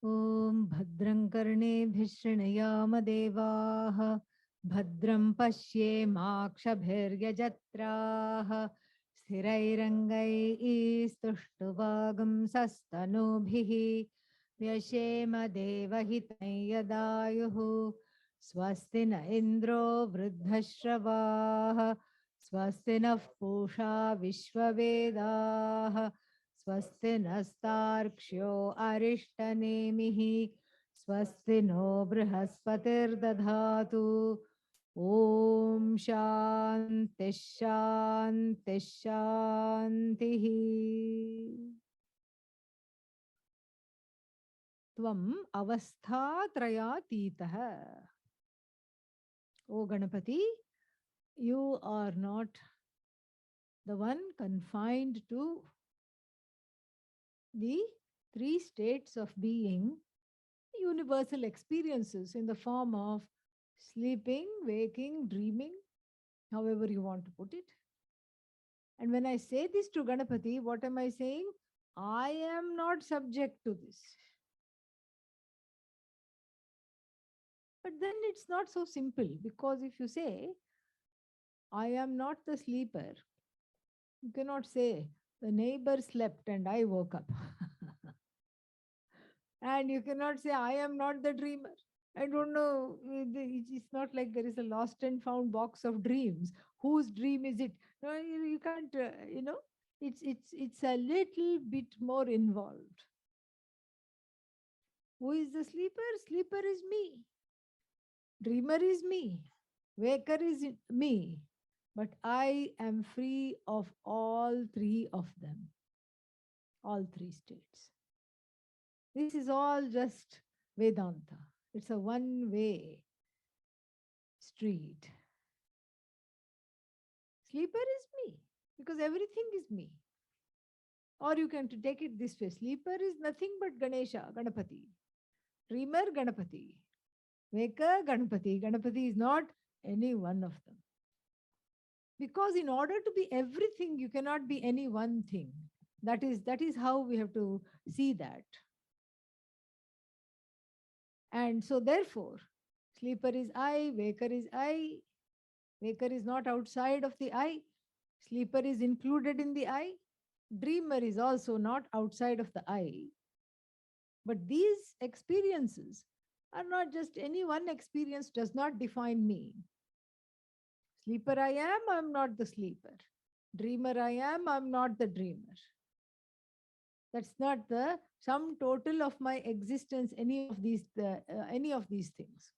ॐ भद्रं कर्णेभिः शृणुयाम देवाः भद्रं पश्येमाक्षभिर्यजत्राः स्थिरैरङ्गैस्तुष्टुवागुंसस्तनूभिः व्यशेम देवहितं यदायुः स्वस्ति न इन्द्रो वृद्धश्रवाः स्वस्ति नः पूषा विश्ववेदाः स्वस्ति नस्तार्क्ष्यो अरिष्टनेमिः स्वस्ति नो बृहस्पतिर्दधातु ॐ शान्ति शान्ति शान्तिः त्वम् अवस्थात्रयातीतः. O Ganapati, you are not the one confined to the three states of being, universal experiences in the form of sleeping, waking, dreaming, however you want to put it. And when I say this to Ganapati, what am I saying? I am not subject to this. But then it's not so simple, because if you say, I am not the sleeper, you cannot say, the neighbor slept and I woke up. And you cannot say, I am not the dreamer. I don't know. It's not like there is a lost and found box of dreams. Whose dream is it? No, you can't, it's a little bit more involved. Who is the sleeper? Sleeper is me. Dreamer is me. Waker is me. But I am free of all three of them, all three states. This is all just Vedanta. It's a one-way street. Sleeper is me, because everything is me. Or you can take it this way. Sleeper is nothing but Ganesha, Ganapati. Dreamer, Ganapati. Waker, Ganapati. Ganapati is not any one of them. Because in order to be everything, you cannot be any one thing. That is how we have to see that. And so therefore, sleeper is I, waker is I. Waker is not outside of the I. Sleeper is included in the I. Dreamer is also not outside of the I. But these experiences are not just any one experience, does not define me. Sleeper I am, I'm not the sleeper. Dreamer I am, I'm not the dreamer. That's not the sum total of my existence, any of these things.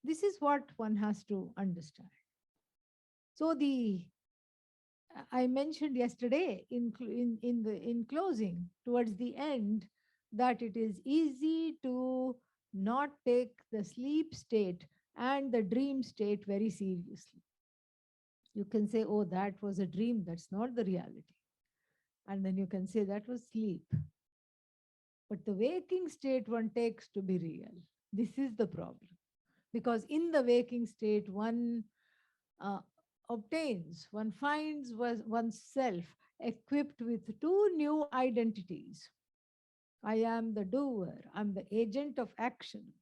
This is what one has to understand. So I mentioned yesterday in closing, towards the end, that it is easy to not take the sleep state and the dream state very seriously. You can say, oh, that was a dream, that's not the reality. And then you can say that was sleep. But the waking state one takes to be real. This is the problem. Because in the waking state, one one finds oneself equipped with two new identities. I am the doer, I'm the agent of action.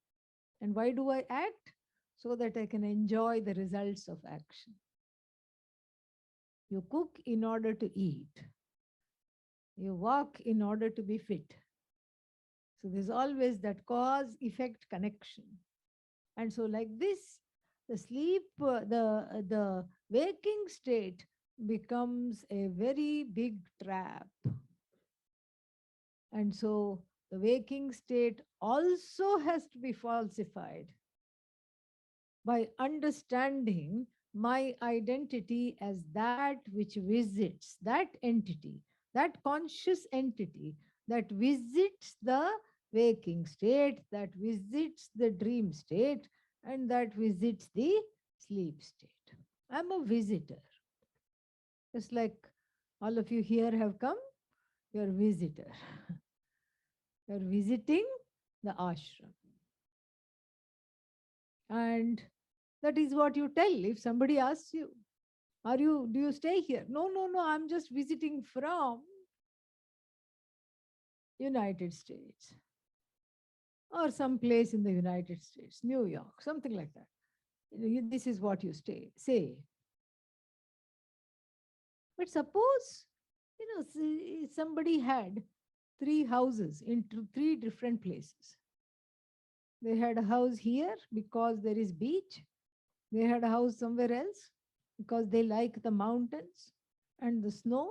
And why do I act? So that I can enjoy the results of action. You cook in order to eat. You walk in order to be fit. So there's always that cause-effect connection. And so like this, the sleep, the waking state becomes a very big trap. And so the waking state also has to be falsified by understanding my identity as that which visits, that entity, that conscious entity that visits the waking state, that visits the dream state, and that visits the sleep state. I'm a visitor. Just like all of you here have come, you're a visitor. You're visiting the ashram. And that is what you tell if somebody asks you, do you stay here? No, I'm just visiting from United States. or some place in the United States, New York, something like that. This is what you say. But suppose, somebody had three houses in three different places. They had a house here because there is beach. They had a house somewhere else because they like the mountains and the snow.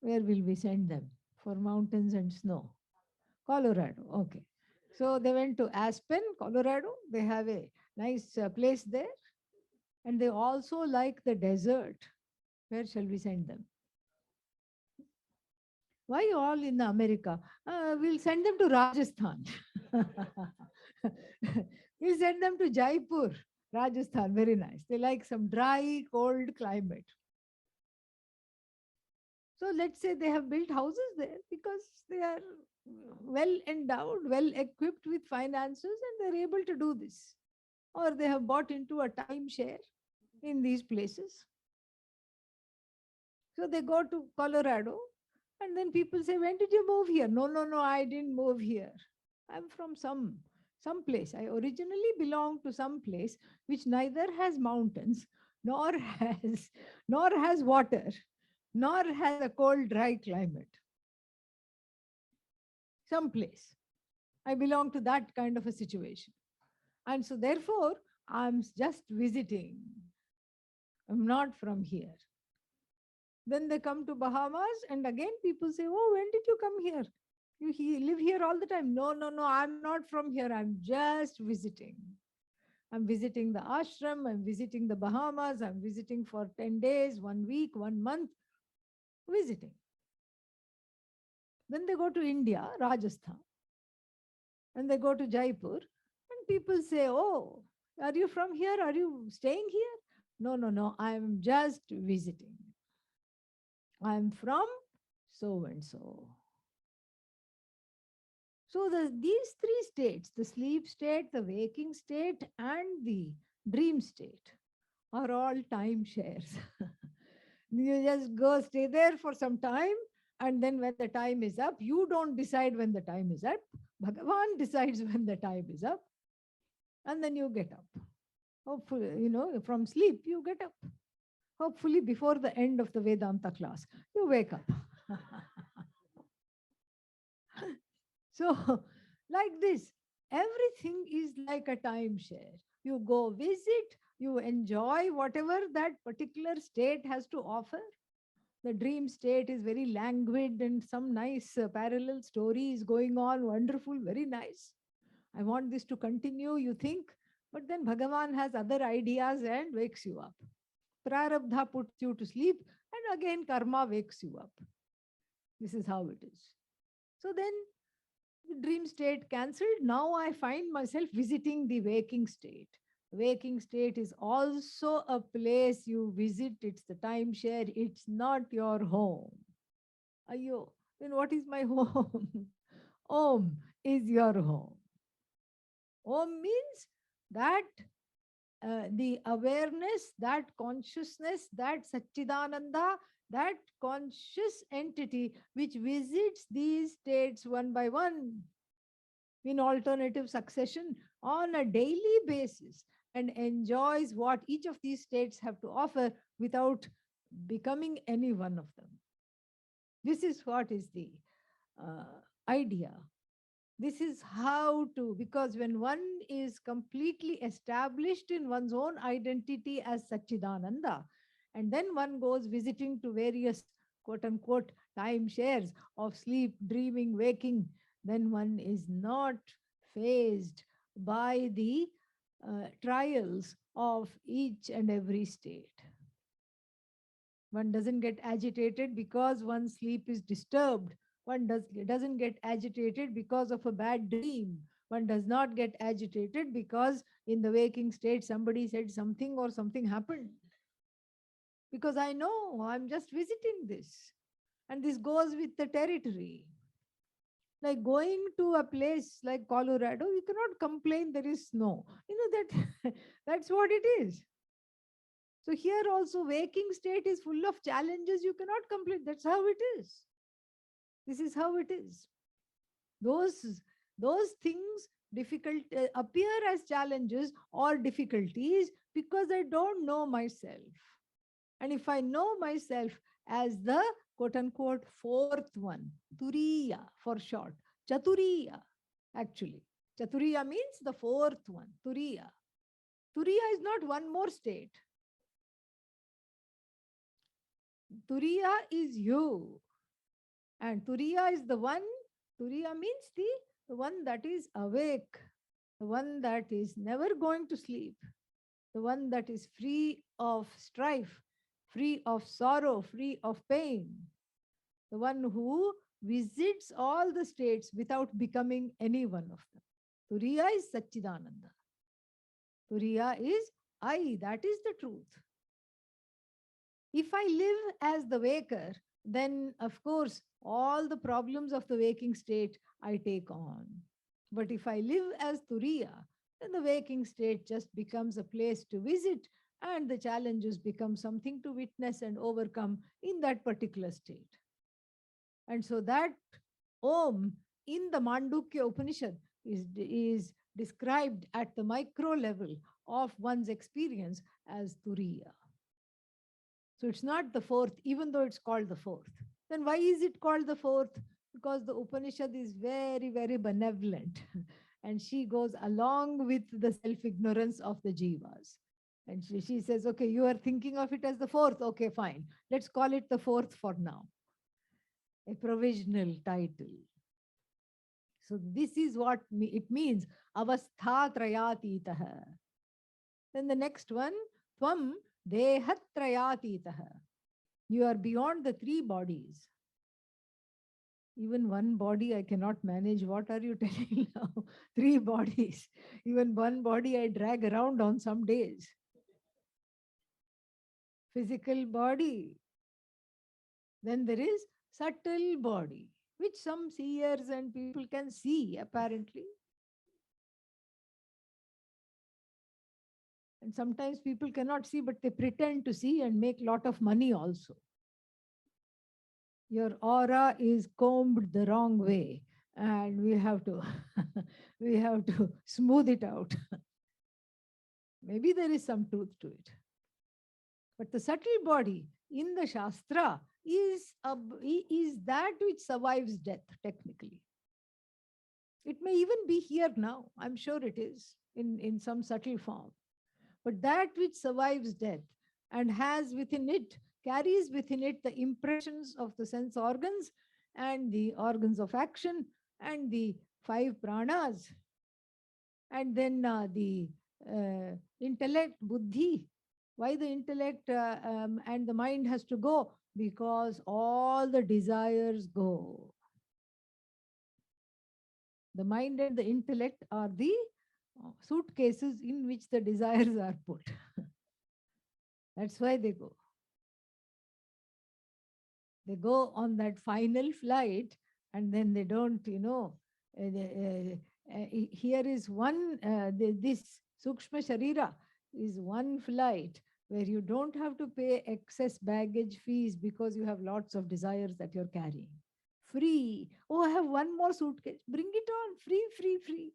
Where will we send them for mountains and snow? Colorado. Okay. So they went to Aspen, Colorado. They have a nice place there. And they also like the desert. Where shall we send them? Why all in America? We'll send them to Rajasthan. We'll send them to Jaipur, Rajasthan. Very nice. They like some dry, cold climate. So let's say they have built houses there because they are well endowed, well equipped with finances, and they're able to do this. Or they have bought into a timeshare in these places. So they go to Colorado, and then people say, "When did you move here?" No, no, no, I didn't move here. I'm from some place. I originally belong to some place which neither has mountains, nor has nor has water, nor has a cold, dry climate. Some place. I belong to that kind of a situation. And so therefore, I'm just visiting. I'm not from here. Then they come to Bahamas, and again people say, "Oh, when did you come here? Live here all the time." No, no, no, I'm not from here. I'm just visiting. I'm visiting the ashram, I'm visiting the Bahamas, I'm visiting for 10 days, 1 week, 1 month, visiting. Then they go to India, Rajasthan, and they go to Jaipur, and people say, "Oh, are you from here? Are you staying here?" No, no, no, I'm just visiting. I'm from so and so. So these three states, the sleep state, the waking state, and the dream state, are all timeshares. You just go stay there for some time, and then when the time is up, you don't decide when the time is up. Bhagavan decides when the time is up, and then you get up. Hopefully, from sleep, you get up. Hopefully, before the end of the Vedanta class, you wake up. So, like this, everything is like a timeshare. You go visit, you enjoy whatever that particular state has to offer. The dream state is very languid and some nice parallel story is going on, wonderful, very nice. I want this to continue, you think, but then Bhagavan has other ideas and wakes you up. Prarabdha puts you to sleep, and again karma wakes you up. This is how it is. So then the dream state cancelled. Now I find myself visiting the waking state. Waking state is also a place you visit. It's the timeshare. It's not your home. Ayo, then what is my home? Om is your home. Om means that the awareness, that consciousness, that Satchidananda, that conscious entity which visits these states one by one in alternative succession on a daily basis and enjoys what each of these states have to offer without becoming any one of them. This is what is the idea. This is how to, because when one is completely established in one's own identity as Satchidananda, and then one goes visiting to various quote unquote timeshares of sleep, dreaming, waking, then one is not phased by the trials of each and every state. One doesn't get agitated because one's sleep is disturbed. One doesn't get agitated because of a bad dream. One does not get agitated because in the waking state somebody said something or something happened. Because I know I'm just visiting this. And this goes with the territory. Like going to a place like Colorado, you cannot complain there is snow. That that's what it is. So here also waking state is full of challenges. You cannot complain. That's how it is. This is how it is. Those Those things difficult appear as challenges or difficulties because I don't know myself. And if I know myself as the quote unquote fourth one, Turiya for short, Chaturiya actually. Chaturiya means the fourth one, Turiya. Turiya is not one more state. Turiya is you. And Turiya is the one, Turiya means the one that is awake, the one that is never going to sleep, the one that is free of strife, free of sorrow, free of pain, the one who visits all the states without becoming any one of them. Turiya is Satchidananda. Turiya is I, that is the truth. If I live as the waker, then of course all the problems of the waking state I take on. But if I live as Turiya, then the waking state just becomes a place to visit and the challenges become something to witness and overcome in that particular state. And so that Om in the Mandukya Upanishad is described at the micro level of one's experience as Turiya. So it's not the fourth, even though it's called the fourth. Then why is it called the fourth? Because the Upanishad is very, very benevolent. And she goes along with the self ignorance of the jivas. And she says, okay, you are thinking of it as the fourth. Okay, fine. Let's call it the fourth for now. A provisional title. So this is what it means. Avastha trayatitaha. Then the next one, Tvam dehatrayatitaha. You are beyond the three bodies. Even one body I cannot manage. What are you telling now? Three bodies. Even one body I drag around on some days. Physical body. Then there is subtle body, which some seers and people can see apparently. And sometimes people cannot see, but they pretend to see and make lot of money also. Your aura is combed the wrong way, and we have to we have to smooth it out. Maybe there is some truth to it. But the subtle body in the Shastra is that which survives death, technically. It may even be here now. I'm sure it is in some subtle form. But that which survives death and carries within it the impressions of the sense organs and the organs of action and the five pranas, and then the intellect, buddhi. Why the intellect and the mind has to go? Because all the desires go. The mind and the intellect are the suitcases in which the desires are put. That's why they go. They go on that final flight and then they don't, here is one, this Sukshma Sharira is one flight where you don't have to pay excess baggage fees because you have lots of desires that you're carrying. Free. Oh, I have one more suitcase. Bring it on. Free, free, free.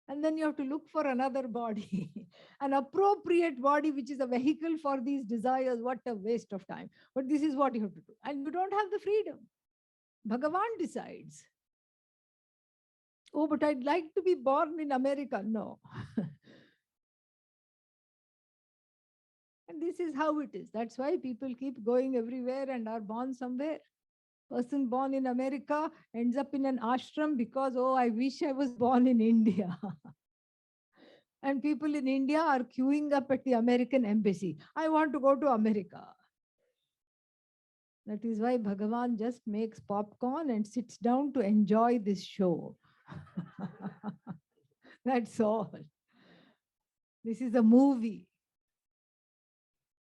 And then you have to look for another body, an appropriate body, which is a vehicle for these desires. What a waste of time. But this is what you have to do. And you don't have the freedom. Bhagavan decides. Oh, but I'd like to be born in America. No. And this is how it is. That's why people keep going everywhere and are born somewhere. Person born in America ends up in an ashram because, oh, I wish I was born in India. And people in India are queuing up at the American embassy. I want to go to America. That is why Bhagavan just makes popcorn and sits down to enjoy this show. That's all. This is a movie.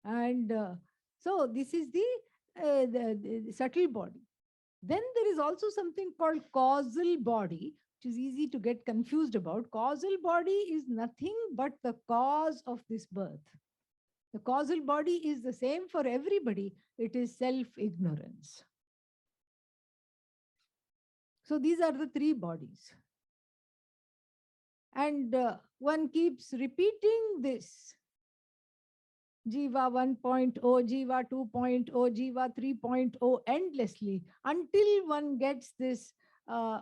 And so this is the subtle body. Then there is also something called causal body, which is easy to get confused about. Causal body is nothing but the cause of this birth. The causal body is the same for everybody. It is self-ignorance. So these are the three bodies. And one keeps repeating this Jiva 1.0, Jiva 2.0, Jiva 3.0 endlessly until one gets this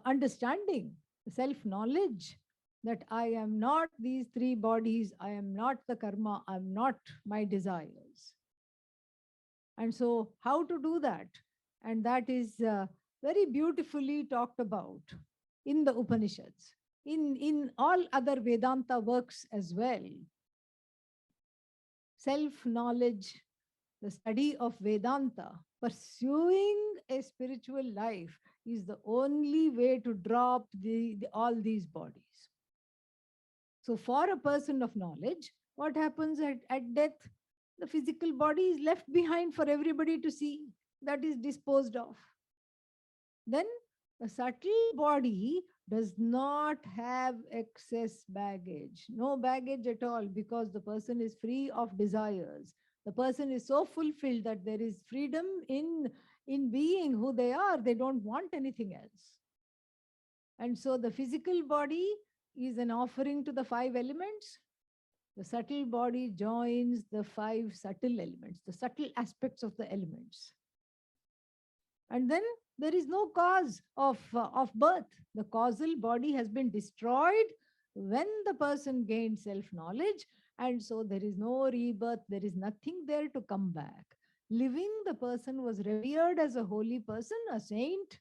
understanding, self knowledge that I am not these three bodies, I am not the karma, I am not my desires. And so, how to do that? And that is very beautifully talked about in the Upanishads, in all other Vedanta works as well. Self knowledge, the study of Vedanta, pursuing a spiritual life is the only way to drop all these bodies. So, for a person of knowledge, what happens at death? The physical body is left behind for everybody to see, that is disposed of. Then the subtle body does not have excess baggage, no baggage at all, because the person is free of desires. The person is so fulfilled that there is freedom in being who they are. They don't want anything else. And so the physical body is an offering to the five elements. The subtle body joins the five subtle elements, the subtle aspects of the elements. And then there is no cause of birth. The causal body has been destroyed when the person gained self knowledge, and so there is no rebirth, there is nothing there to come back. Living, the person was revered as a holy person, a saint,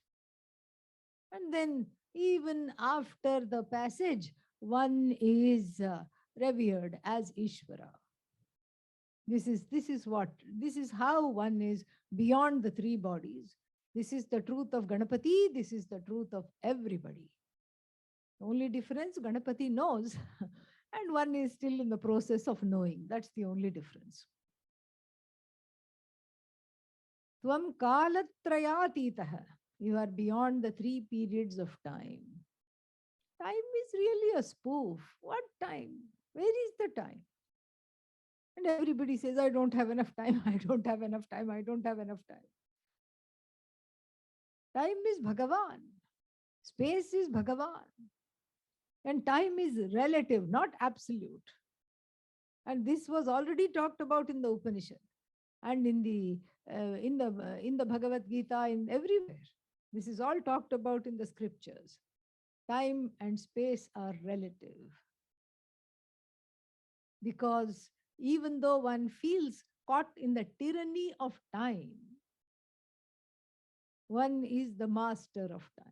and then even after the passage, one is revered as Ishvara. This is how one is beyond the three bodies. This is the truth of Ganapati. This is the truth of everybody. The only difference, Ganapati knows, and one is still in the process of knowing. That's the only difference. Tvam kalatrayatitaha. You are beyond the three periods of time. Time is really a spoof. What time? Where is the time? And everybody says, I don't have enough time, I don't have enough time, I don't have enough time. Time is Bhagavan. Space is Bhagavan. And time is relative, not absolute. And this was already talked about in the Upanishad and in the Bhagavad Gita, in everywhere. This is all talked about in the scriptures. Time and space are relative. Because even though one feels caught in the tyranny of time, one is the master of time.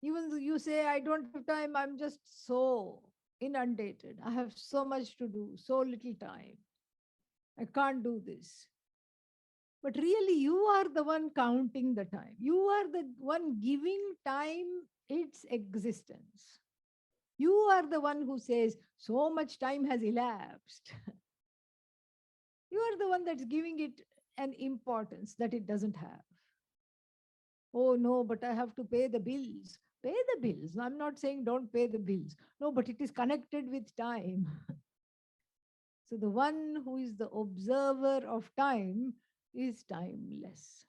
Even though you say, I don't have time, I'm just so inundated. I have so much to do, so little time. I can't do this. But really, you are the one counting the time. You are the one giving time its existence. You are the one who says, so much time has elapsed. You are the one that's giving it an importance that it doesn't have. Oh, no, but I have to pay the bills. Pay the bills. I'm not saying don't pay the bills. No, but it is connected with time. So the one who is the observer of time is timeless.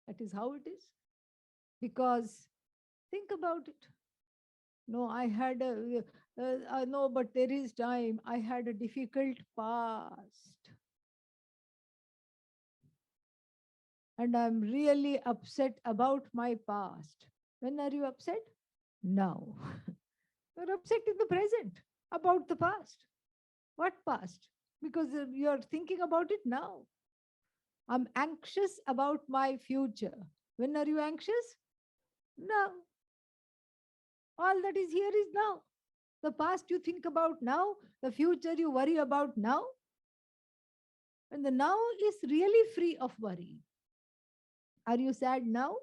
That is how it is. Because think about it. No, I had no, but there is time. I had a difficult past. And I'm really upset about my past. When are you upset? Now. You're upset in the present about the past. What past? Because you're thinking about it now. I'm anxious about my future. When are you anxious? Now. All that is here is now. The past you think about now, the future you worry about now. And the now is really free of worry. Are you sad now?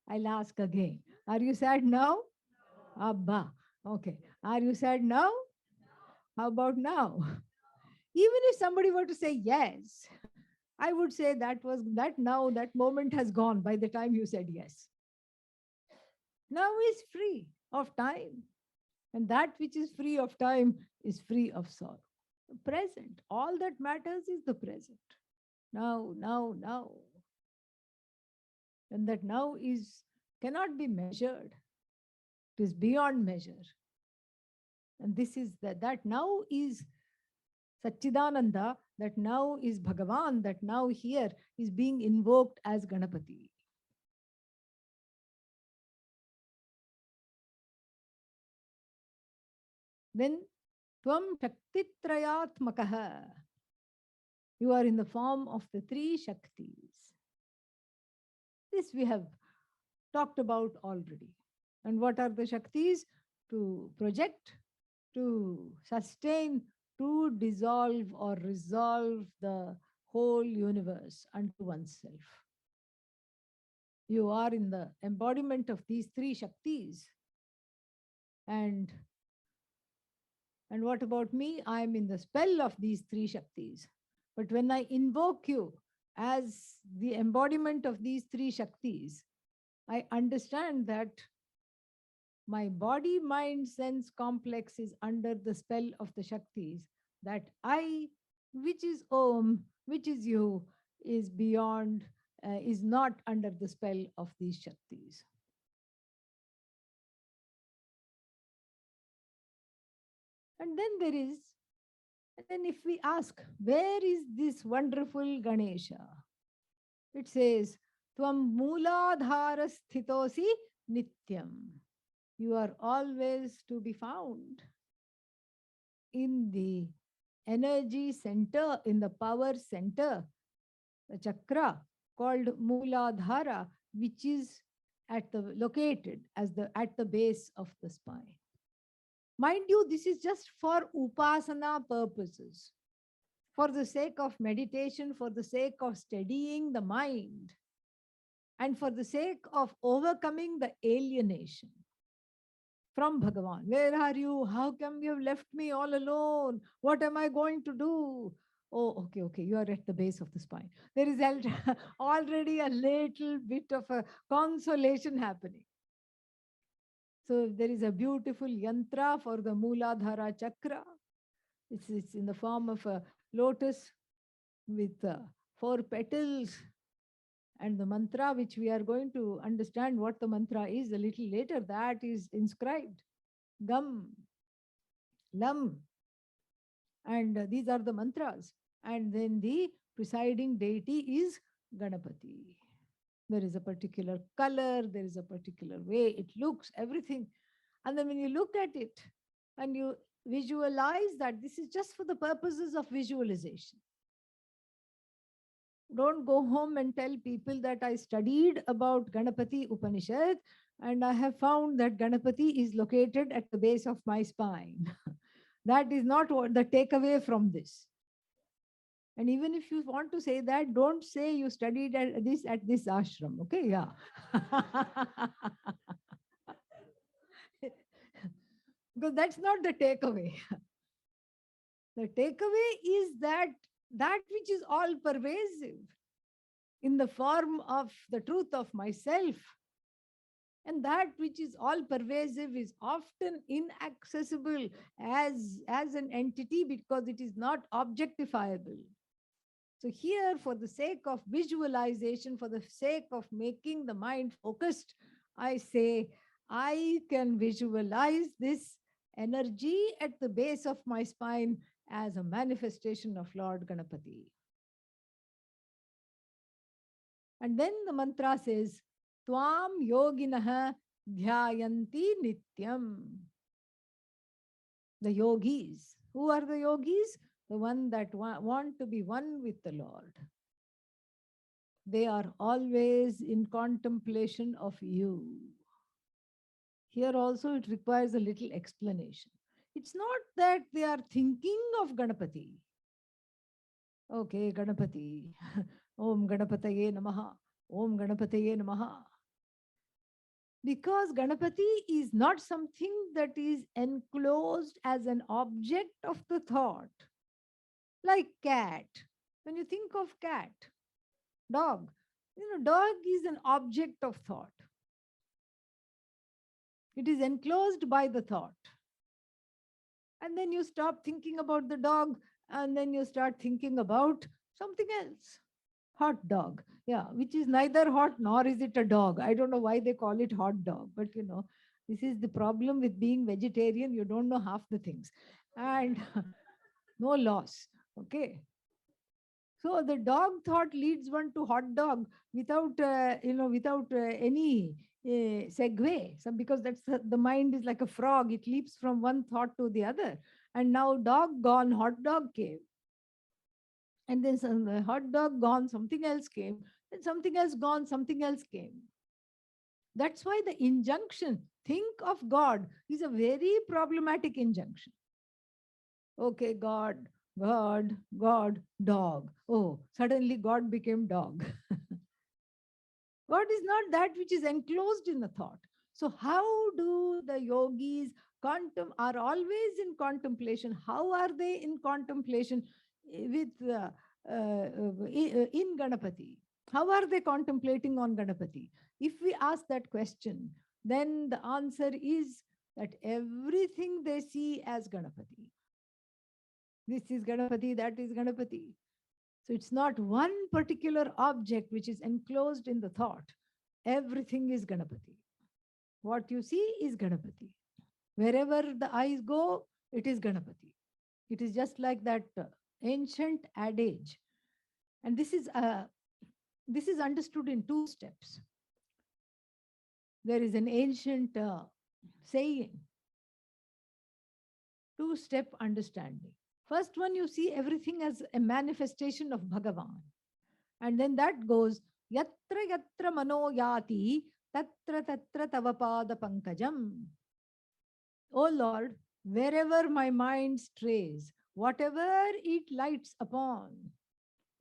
I'll ask again. Are you sad now? Abba. Okay. Are you sad now? How about now? Even if somebody were to say yes, I would say that moment has gone by the time you said yes. Now is free of time. And that which is free of time is free of sorrow. Present. All that matters is the present. Now, now, now. And that now is cannot be measured. It is beyond measure. And this is that now is Satchidananda, that now is Bhagavan, that now here is being invoked as Ganapati. Then Tvam Shaktitrayatmakaha. You are in the form of the three Shaktis. This we have talked about already. And what are the Shaktis? To project, to sustain, to dissolve or resolve the whole universe unto oneself. You are in the embodiment of these three Shaktis. And what about me? I am in the spell of these three Shaktis. But when I invoke you as the embodiment of these three Shaktis, I understand that my body, mind, sense complex is under the spell of the Shaktis. That I, which is Om, which is you, is beyond, is not under the spell of these Shaktis. And then there is, and then if we ask, where is this wonderful Ganesha? It says, Tvam Mooladhara Sthitosi Nityam. You are always to be found in the energy center, in the power center, the chakra called Mooladhara, which is located as at the base of the spine. Mind you, this is just for upasana purposes, for the sake of meditation, for the sake of steadying the mind, and for the sake of overcoming the alienation from Bhagavan. Where are you? How come you have left me all alone? What am I going to do? Oh, okay, you are at the base of the spine. There is already a little bit of a consolation happening. So there is a beautiful yantra for the Mooladhara chakra. It's in the form of a lotus with 4 petals. And the mantra, which we are going to understand what the mantra is a little later, that is inscribed. Gam, Lam. And these are the mantras. And then the presiding deity is Ganapati. There is a particular color, there is a particular way it looks, everything. And then when you look at it and you visualize that this is just for the purposes of visualization. Don't go home and tell people that I studied about Ganapati Upanishad and I have found that Ganapati is located at the base of my spine. That is not what the takeaway from this. And even if you want to say that, don't say you studied at this ashram. Okay, yeah. Because that's not the takeaway. The takeaway is that which is all pervasive in the form of the truth of myself. And that which is all pervasive is often inaccessible as an entity because it is not objectifiable. So here, for the sake of visualization, for the sake of making the mind focused, I say, I can visualize this energy at the base of my spine as a manifestation of Lord Ganapati. And then the mantra says, Tvam yoginaha dhyayanti nityam. The yogis. Who are the yogis? The one that want to be one with the Lord. They are always in contemplation of you. Here also it requires a little explanation. It's not that they are thinking of Ganapati. Okay, Ganapati. Om Ganapataye Namaha. Om Ganapataye Namaha. Because Ganapati is not something that is enclosed as an object of the thought. Like cat. When you think of cat, dog, dog is an object of thought. It is enclosed by the thought. And then you stop thinking about the dog And then you start thinking about something else. Hot dog. Yeah, which is neither hot nor is it a dog. I don't know why they call it hot dog, but this is the problem with being vegetarian. You don't know half the things. And no loss. Okay. So the dog thought leads one to hot dog without, without any segue. So because the mind is like a frog, it leaps from one thought to the other. And now dog gone, hot dog came, and then some hot dog gone, something else came, and something else gone, something else came. That's why the injunction, think of God, is a very problematic injunction. Okay, God, God, God, dog. Oh, suddenly God became dog. God is not that which is enclosed in the thought. So, how do the yogis are always in contemplation? How are they in contemplation with in Ganapati? How are they contemplating on Ganapati? If we ask that question, then the answer is that everything they see as Ganapati. This is Ganapati, that is Ganapati. So it's not one particular object which is enclosed in the thought. Everything is Ganapati. What you see is Ganapati. Wherever the eyes go, it is Ganapati. It is just like that ancient adage. And this is understood in two steps. There is an ancient saying, two-step understanding. First one, you see everything as a manifestation of Bhagavan. And then that goes, yatra yatra mano yati, tatra tatra tavapada pankajam. O Lord, wherever my mind strays, whatever it lights upon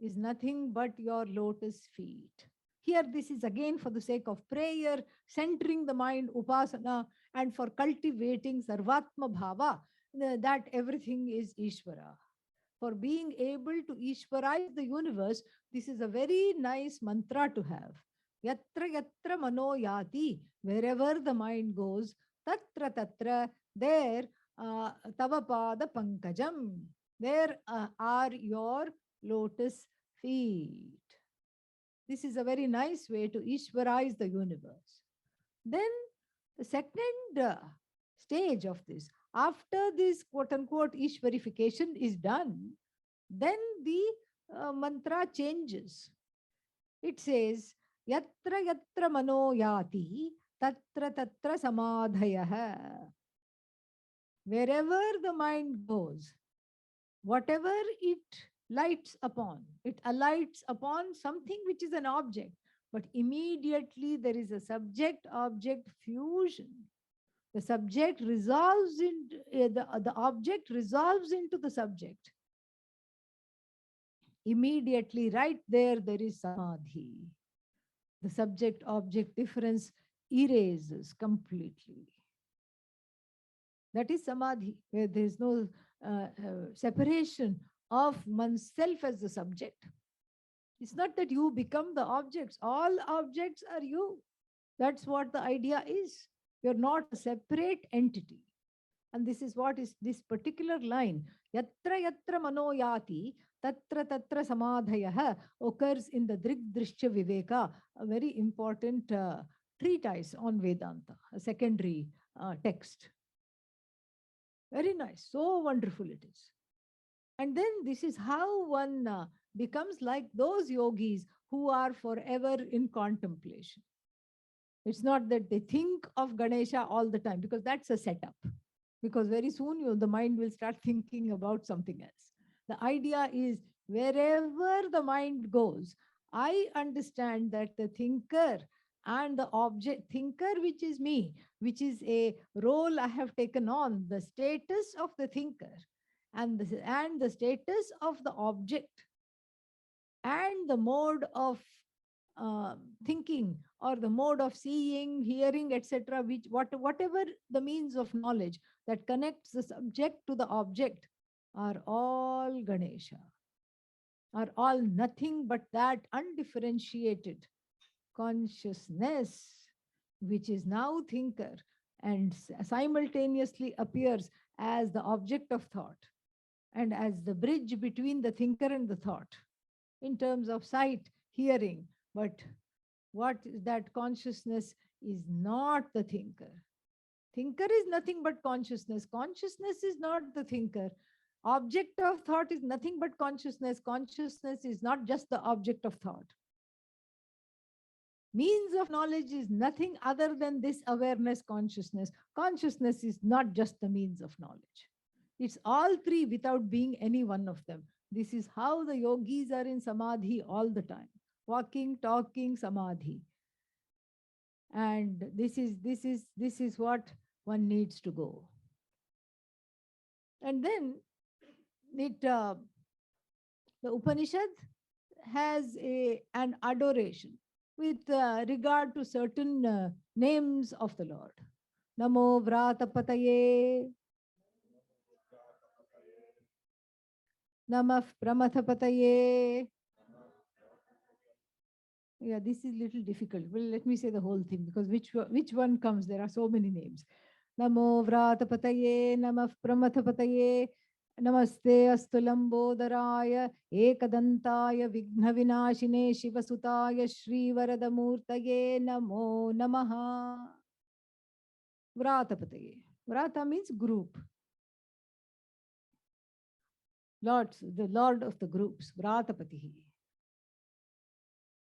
is nothing but your lotus feet. Here, this is again for the sake of prayer, centering the mind, upasana, and for cultivating sarvatma bhava, that everything is Ishvara. For being able to Ishvarize the universe, this is a very nice mantra to have. Yatra yatra mano yati, wherever the mind goes, tatra tatra, there tavapada pankajam, there are your lotus feet. This is a very nice way to Ishvarize the universe. Then the second stage of this, after this quote unquote Ishvarification is done, then the mantra changes. It says, Yatra yatra mano yati, tatra tatra samadhayah. Wherever the mind goes, whatever it lights upon, it alights upon something which is an object, but immediately there is a subject object fusion. The subject resolves into the object resolves into the subject. Immediately, right there is samadhi. The subject object difference erases completely. That is samadhi, where there is no separation of oneself as the subject. It's not that you become the objects, all objects are you. That's what the idea is. You're not a separate entity. And this is what is this particular line. Yatra yatra mano yati, tatra tatra samadhayah occurs in the Drigdrishya Viveka, a very important treatise on Vedanta, a secondary text. Very nice. So wonderful it is. And then this is how one becomes like those yogis who are forever in contemplation. It's not that they think of Ganesha all the time, because that's a setup. Because very soon the mind will start thinking about something else. The idea is wherever the mind goes, I understand that the thinker and the object, thinker, which is me, which is a role I have taken on, the status of the thinker and the status of the object and the mode of thinking or the mode of seeing, hearing, etc., whatever the means of knowledge that connects the subject to the object are all Ganesha, are all nothing but that undifferentiated consciousness, which is now thinker and simultaneously appears as the object of thought. and as the bridge between the thinker and the thought in terms of sight, hearing. But what is that consciousness is not the thinker. Thinker is nothing but consciousness. Consciousness is not the thinker. Object of thought is nothing but consciousness. Consciousness is not just the object of thought. Means of knowledge is nothing other than this awareness consciousness. Consciousness is not just the means of knowledge. It's all three without being any one of them. This is how the yogis are in samadhi all the time. Walking, talking, samadhi. And this is what one needs to go. And then it the Upanishad has an adoration with regard to certain names of the Lord. Namo Vratapataye, Namah Pramathapataye. Yeah, this is little difficult. Well, let me say the whole thing because which one comes? There are so many names. Namo Vratapataye, Namah Pramathapataye, Namaste Astulambodharaya, Ekadantaya, Vignavinashine, Shivasutaya, Shri Varadamurtaye, Namo Namaha. Vratapataye. Vrata means group. Lords, the Lord of the groups, Vratapatihi,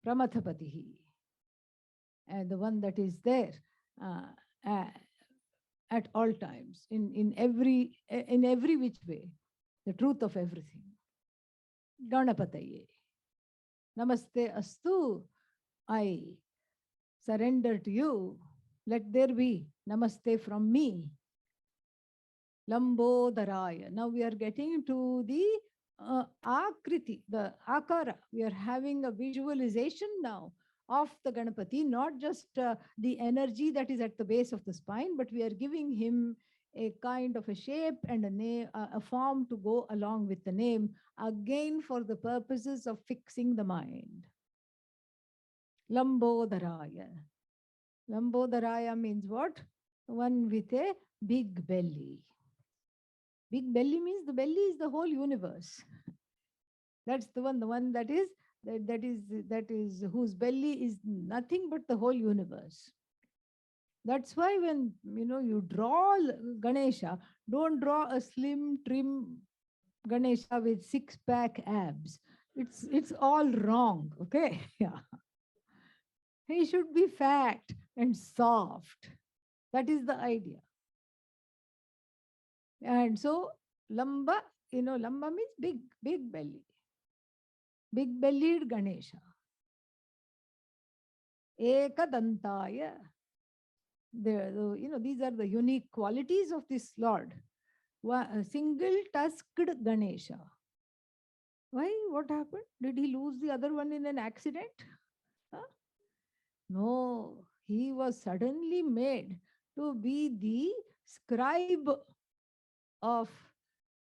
Pramathapatihi, and the one that is there uh, at all times, in every which way, the truth of everything. Ganapataye. Namaste astu. I surrender to you. Let there be namaste from me. Lambodharaya. Now we are getting to the akriti, the akara. We are having a visualization now of the Ganapati, not just the energy that is at the base of the spine, but we are giving him a kind of a shape and a name, a form to go along with the name, again for the purposes of fixing the mind. Lambodharaya. Lambodharaya means what? One with a big belly. Big belly means the belly is the whole universe. That's the one that is whose belly is nothing but the whole universe. That's why when you draw Ganesha, don't draw a slim, trim Ganesha with six-pack abs. It's all wrong. Okay, yeah. He should be fat and soft. That is the idea. And so Lamba, Lamba means big belly. Big bellied Ganesha. Ekadantaya. These are the unique qualities of this Lord. Single tusked Ganesha. Why? What happened? Did he lose the other one in an accident? Huh? No, he was suddenly made to be the scribe of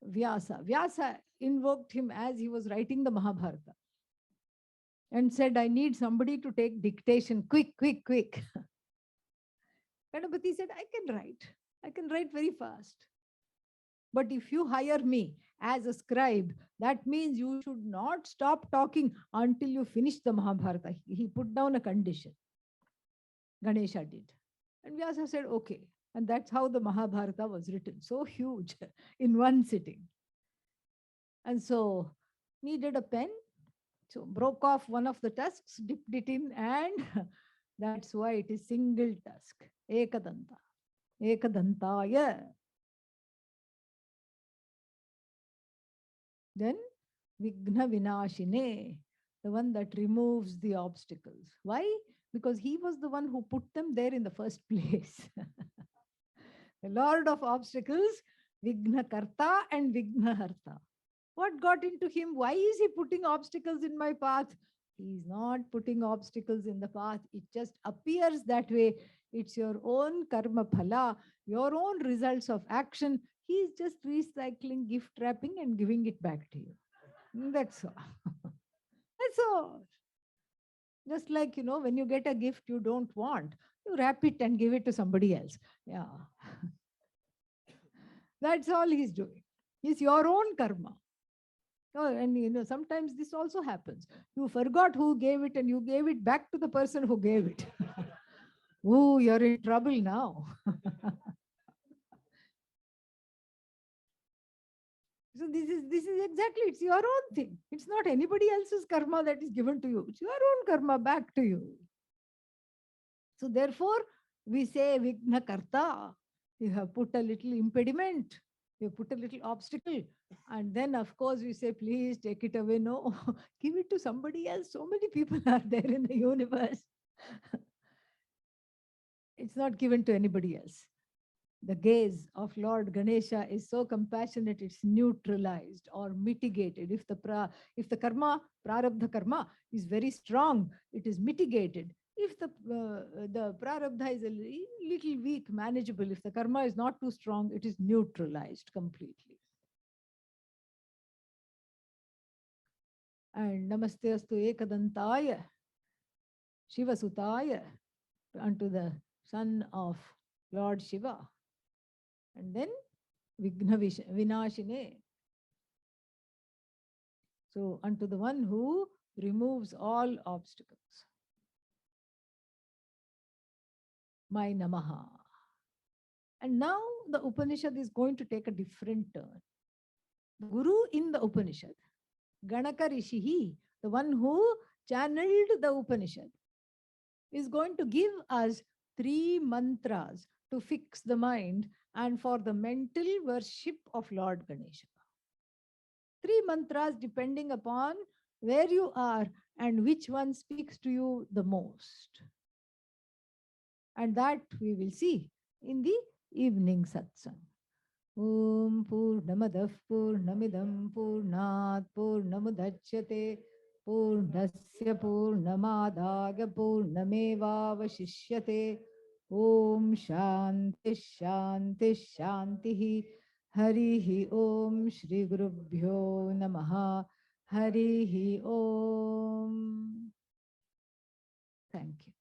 Vyasa. Vyasa invoked him as he was writing the Mahabharata and said, I need somebody to take dictation. Quick, quick, quick. Ganapati said, I can write very fast. But if you hire me as a scribe, that means you should not stop talking until you finish the Mahabharata. He put down a condition. Ganesha did. And Vyasa said, okay. And that's how the Mahabharata was written. So huge in one sitting. And so needed a pen. So broke off one of the tusks, dipped it in, and that's why it is single tusk. Ekadanta. Ekadantaya. Then Vigna Vinashine, the one that removes the obstacles. Why? Because he was the one who put them there in the first place. The Lord of obstacles, Vigna Karta and Vigna Harta. What got into him? Why is he putting obstacles in my path? He is not putting obstacles in the path. It just appears that way. It's your own karma phala, your own results of action. He is just recycling, gift wrapping, and giving it back to you. That's all. That's all. Just like, when you get a gift you don't want, you wrap it and give it to somebody else. Yeah. That's all he's doing. is your own karma. Oh, and sometimes this also happens. You forgot who gave it and you gave it back to the person who gave it. Oh, you're in trouble now. So this is exactly, it's your own thing. It's not anybody else's karma that is given to you. It's your own karma back to you. So therefore, we say Vigna Karta. You have put a little impediment, you put a little obstacle, and then of course we say, please take it away. No, give it to somebody else. So many people are there in the universe. It's not given to anybody else. The gaze of Lord Ganesha is so compassionate, it's neutralized or mitigated. If the karma, prarabdha karma, is very strong, it is mitigated. If the prarabdha is a little weak, manageable, if the karma is not too strong, it is neutralized completely. And Namaste Astu Ekadantaya, Shivasutaya, unto the son of Lord Shiva. And then Vigna Vinashine. So, unto the one who removes all obstacles. My Namaha. And now the Upanishad is going to take a different turn. The Guru in the Upanishad, Ganaka Rishihi, the one who channeled the Upanishad, is going to give us 3 mantras to fix the mind and for the mental worship of Lord Ganesha. 3 mantras depending upon where you are and which one speaks to you the most. And that we will see in the evening satsang. Om Purnamadah Purnamidam Purnat Purnamudachyate Purnasya Purnamadaga Purnameva Vashishyate. Om Shanti Shanti Shanti. Harihi Om Shri Gurubhyo Namaha. Harihi Om. Thank you.